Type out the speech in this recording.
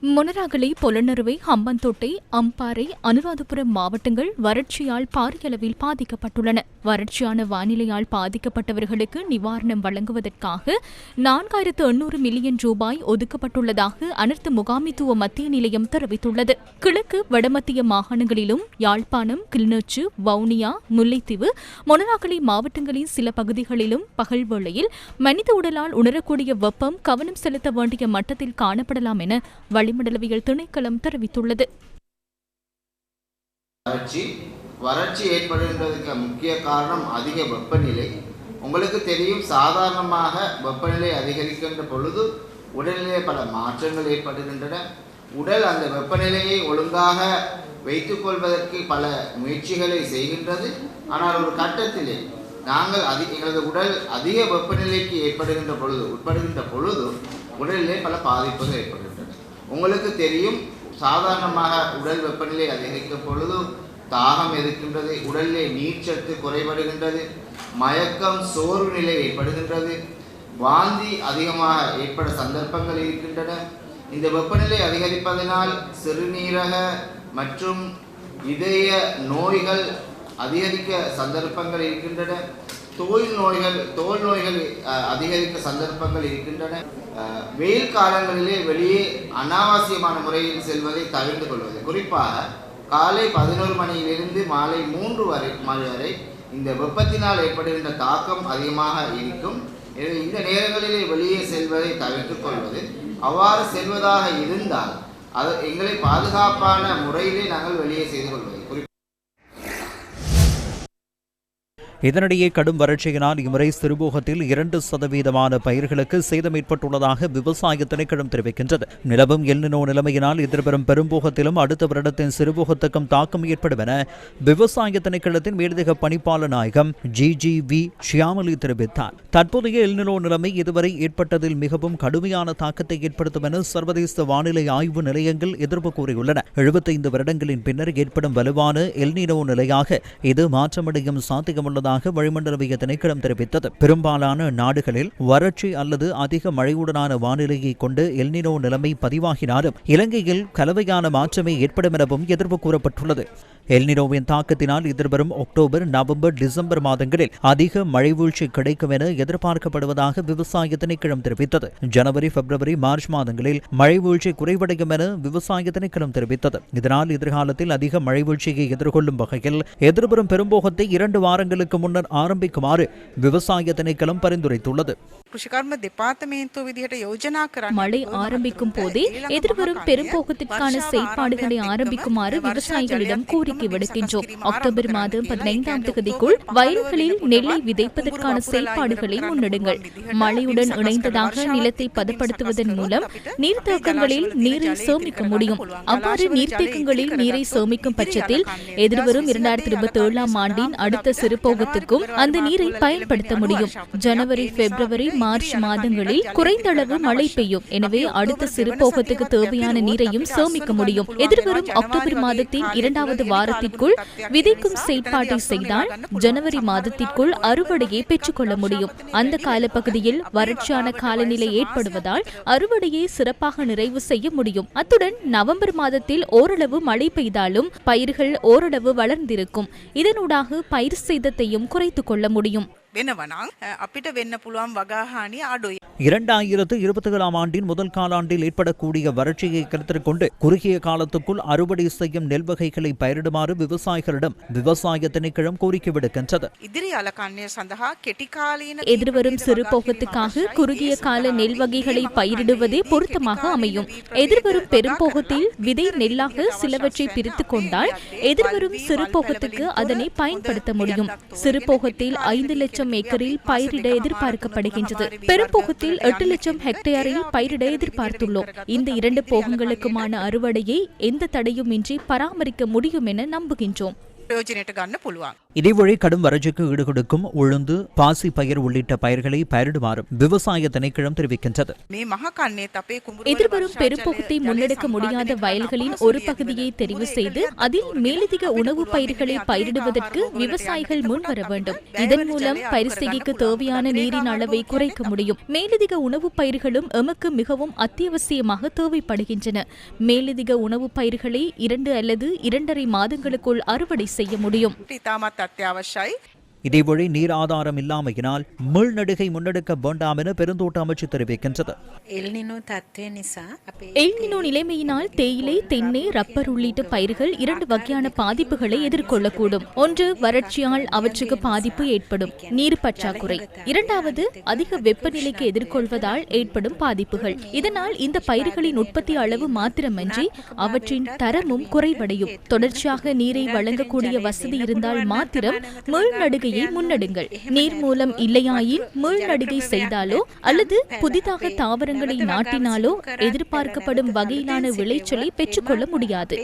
மொனராகலை, பொலன்னறுவை, ஹம்பந்தோட்டை, அம்பாறை, அனுராதபுரம் மாவட்டங்கள் வறட்சியால் பாரிய அளவில் பாதிக்கப்பட்டுள்ளன. வறட்சியான வானிலையால் பாதிக்கப்பட்டவர்களுக்கு நிவாரணம் வழங்குவதற்காக 4800 மில்லியன் ரூபாய் ஒதுக்கப்பட்டுள்ளதாக அனர்த்த முகாமைத்துவ மத்திய நிலையம் தெரிவித்துள்ளது. கிழக்கு வடமத்திய மாகாணங்களிலும் யாழ்ப்பாணம், கிளிநொச்சி, வவுனியா, முல்லைத்தீவு, மொனராகலை மாவட்டங்களின் சில பகுதிகளிலும் பகல் வேளையில் மனித உடலால் உணரக்கூடிய வெப்பம் கவனம் செலுத்த வேண்டிய மட்டத்தில் காணப்படலாம் என வளிமண்டலவியல் திணைக்களம் தெரிவித்துள்ளது. வறட்சி ஏற்படுவதற்கு முக்கிய காரணம் அதிக வெப்பநிலை. உங்களுக்கு தெரியும், சாதாரணமாக வெப்பநிலை அதிகரிக்கின்ற பொழுது உடல்நிலை பல மாற்றங்கள் ஏற்படுகின்றன. உடல் அந்த வெப்பநிலையை ஒழுங்காக வைத்துக் கொள்வதற்கு பல முயற்சிகளை செய்கின்றது. ஆனால் ஒரு கட்டத்திலே நாங்கள் எங்களது உடல் அதிக வெப்பநிலைக்கு உட்படுகின்ற பொழுது உடலிலே பல பாதிப்புகள் ஏற்படுகின்றன. உங்களுக்கு தெரியும், சாதாரணமாக உடல் வெப்பநிலை அதிகரிக்கும் பொழுது தாகம் இருக்கின்றது, உடலிலே நீர்ச்சத்து குறைபடுகின்றது, மயக்கம், சோர்வு நிலை ஏற்படுகின்றது, வாந்தி அதிகமாக ஏற்பட சந்தர்ப்பங்கள் இருக்கின்றன. இந்த வெப்பநிலை அதிகரிப்பதனால் சிறுநீரக மற்றும் இதய நோய்கள் அதிகரிக்க சந்தர்ப்பங்கள் இருக்கின்றன. தோல் நோய்கள் அதிகரிக்க சந்தர்ப்பங்கள் இருக்கின்றன. வெயில் காலங்களிலே வெளியே அனாவசியமான முறையில் செல்வதை தவிர்த்து கொள்வது, குறிப்பாக காலை 11 மணியிலிருந்து மாலை 3 மணி வரை இந்த வெப்பத்தினால் ஏற்படுகின்ற தாக்கம் அதிகமாக இருக்கும். எனவே இந்த நேரங்களிலே வெளியே செல்வதை தவிர்த்துக் கொள்வது, அவ்வாறு செல்வதாக இருந்தால் அது எங்களை பாதுகாப்பான முறையிலே நாங்கள் வெளியே செய்து கொள்வது. இதனிடையே கடும் வறட்சியினால் இம்முறை சிறுபோகத்தில் 2% பயிர்களுக்கு சேதம் ஏற்பட்டுள்ளதாக விவசாய திணைக்களம் தெரிவிக்கின்றது. நிலவும் எல்னினோ நிலைமையினால் எதிர்வரும் பெரும்போகத்திலும் அடுத்த வருடத்தின் சிறுபோகத்துக்கும் தாக்கம் ஏற்படும் என விவசாய திணைக்களத்தின் மேலதிக பணிப்பாளர் நாயகம் GGV ஷியாமலி தெரிவித்தார். தற்போதைய எல்னினோ நிலைமை இதுவரை ஏற்பட்டதில் மிகவும் கடுமையான தாக்கத்தை ஏற்படுத்தும் என சர்வதேச வானிலை ஆய்வு நிலையங்கள் எதிர்ப்பு கூறியுள்ளன. 75 வருடங்களின் பின்னர் ஏற்படும் வலுவான எல்னினோ நிலையாக இது மாற்றமடையும் சாத்தியமுள்ளதாக வளிமண்டலவிய திணைக்களம் தெரிவித்தது. பெரும்பாலான நாடுகளில் வறட்சி அல்லது அதிக மழையுடனான வானிலையை கொண்டு எல்னினோ நிலைமை பதிவாகினாலும் இலங்கையில் கலவையான மாற்றமே ஏற்படும் எனவும் எதிர்ப்பு கூறப்பட்டுள்ளது. எல்னினோவின் தாக்கத்தினால் எதிர்வரும் அக்டோபர், நவம்பர், டிசம்பர் மாதங்களில் அதிக மழை வீழ்ச்சி கிடைக்கும் என எதிர்பார்க்கப்படுவதாக விவசாய திணைக்களம் தெரிவித்தது. ஜனவரி, பிப்ரவரி, மார்ச் மாதங்களில் மழை வீழ்ச்சி குறைவடையும் என விவசாய திணைக்களம் தெரிவித்தது. இதனால் எதிர்காலத்தில் அதிக மழை வீழ்ச்சியை எதிர்கொள்ளும் வகையில் எதிர்வரும் பெரும்போகத்தை 2 வாரங்களுக்கு முன்னர் ஆரம்பிக்குமாறு விவசாய திணைக்களம் பரிந்துரைத்துள்ளது. மழை ஆரம்பிக்கும் போதே எதிர்வரும் பெரும்போகத்திற்கான செயற்பாடுகளை ஆரம்பிக்குமாறு விவசாயிகளிடம் கோரிக்கை விடுக்கின்றோம். அக்டோபர் மாதம் 15ஆம் தேதிக்குள் வயல்களில் நெல்லை விதைப்பதற்கான செயற்பாடுகளை முன்னெடுங்கள். மழையுடன் இணைந்ததாக நிலத்தை பதப்படுத்துவதன் மூலம் நீர்த்தேக்கங்களில் நீரை சேமிக்க முடியும். அவ்வாறு நீர்த்தேக்கங்களில் நீரை சேமிக்கும் பட்சத்தில் எதிர்வரும் 2027ஆம் ஆண்டின் அடுத்த சிறுபோகத்துக்கும் அந்த நீரை பயன்படுத்த முடியும். ஜனவரி, பிப்ரவரி, மார்ச் மாதங்களில் குறைந்த அளவு மழை பெய்யும். எனவே அடுத்த சிறுபோகத்துக்கு தேவையான நீரையும் சேமிக்க முடியும். எதிர்வரும் அக்டோபர் மாதத்தின் 2வது வாரத்திற்குள் விதைக்கும் செயற்பாட்டை செய்தால் ஜனவரி மாதத்திற்குள் அறுவடையை பெற்றுக்கொள்ள முடியும். அந்த காலப்பகுதியில் வறட்சியான காலநிலை ஏற்படுவதால் அறுவடையை சிறப்பாக நிறைவு செய்ய முடியும். அத்துடன் நவம்பர் மாதத்தில் ஓரளவு மழை பெய்தாலும் பயிர்கள் ஓரளவு வளர்ந்திருக்கும். இதனூடாக பயிர் சேதத்தையும் குறைத்துக் கொள்ள முடியும். 2027ஆம் ஆண்டின் முதல் காலாண்டில் ஏற்படக்கூடிய வறட்சியை கருத்தில் கொண்டு குறுகிய காலத்துக்குள் அறுவடை செய்யும் நெல் வகைகளை பயிரிடுமாறு விவசாயிகளிடம் விவசாய திணைக்களம் கோரிக்கை விடுக்கின்றது. எதிர்வரும் சிறுபோகத்துக்காக குறுகிய கால நெல் வகைகளை பயிரிடுவதே பொருத்தமாக அமையும். எதிர்வரும் பெரும்போகத்தில் விதை நெல்லாக சிலவற்றை பிரித்துக் கொண்டால் எதிர்வரும் சிறுபோகத்துக்கு அதனை பயன்படுத்த முடியும். சிறுபோகத்தில் 5 லட்சம் ஏக்கரில் பயிரிட எதிர்பார்க்கப்படுகின்றது. பெரும்போகத்தில் 8 லட்சம் ஹெக்டேரில் பயிரிட எதிர்பார்த்துள்ளோம். இந்த 2 போகங்களுக்குமான அறுவடையை எந்த தடையுமின்றி பராமரிக்க முடியும் என நம்புகின்றோம். இதேவழி கடும் வறட்சிக்கு ஈடுகொடுக்கும் உளுந்து, பாசி பயிர் உள்ளிட்ட பயிர்களை பயிரிடுமாறும் விவசாய திணைக்களம் தெரிவிக்கின்றது. எதிர்வரும் பெரும்போகத்தை முன்னெடுக்க முடியாத வயல்களின் ஒரு பகுதியை தெரிவு செய்து அதில் மேலதிக உணவுப் பயிர்களை பயிரிடுவதற்கு விவசாயிகள் முன்வர வேண்டும். இதன் மூலம் பயிர் செய்கைக்கு தேவையான நீரின் அளவை குறைக்க முடியும். மேலதிக உணவுப் பயிர்களும் எமக்கு மிகவும் அத்தியாவசியமாக தேவைப்படுகின்றன. மேலதிக உணவுப் பயிர்களை 2 அல்லது 2.5 மாதங்களுக்குள் அறுவடை செய்ய முடியும். இதேவழி நீர் ஆதாரம் இல்லாமையினால் மீள்நடுகை முன்னெடுக்க வேண்டாம் என பெருந்தோட்ட அமைச்சு தெரிவிக்கின்றது. எல்னினோ நிலைமையினால் தேயிலை, தென்னை, ரப்பர் உள்ளிட்ட பயிர்கள் 2 வகையான பாதிப்புகளை எதிர்கொள்ளக்கூடும். ஒன்று, வறட்சியால் அவற்றுக்கு பாதிப்பு ஏற்படும் நீர் பற்றாக்குறை. இரண்டாவது, அதிக வெப்பநிலைக்கு எதிர்கொள்வதால் ஏற்படும் பாதிப்புகள். இதனால் இந்த பயிர்களின் உற்பத்தி அளவு மாத்திரமன்றி அவற்றின் தரமும் குறைவடையும். தொடர்ச்சியாக நீரை வழங்கக்கூடிய வசதி இருந்தால் மாத்திரம் மீள்நடுகை முன்னெடுங்கள். நீர் மூலம் இல்லையாயின் மீள்நடுகை செய்தாலோ அல்லது புதிதாக தாவரங்களை நாட்டினாலோ எதிர்பார்க்கப்படும் வகையிலான விளைச்சலை பெற்றுக்கொள்ள முடியாது.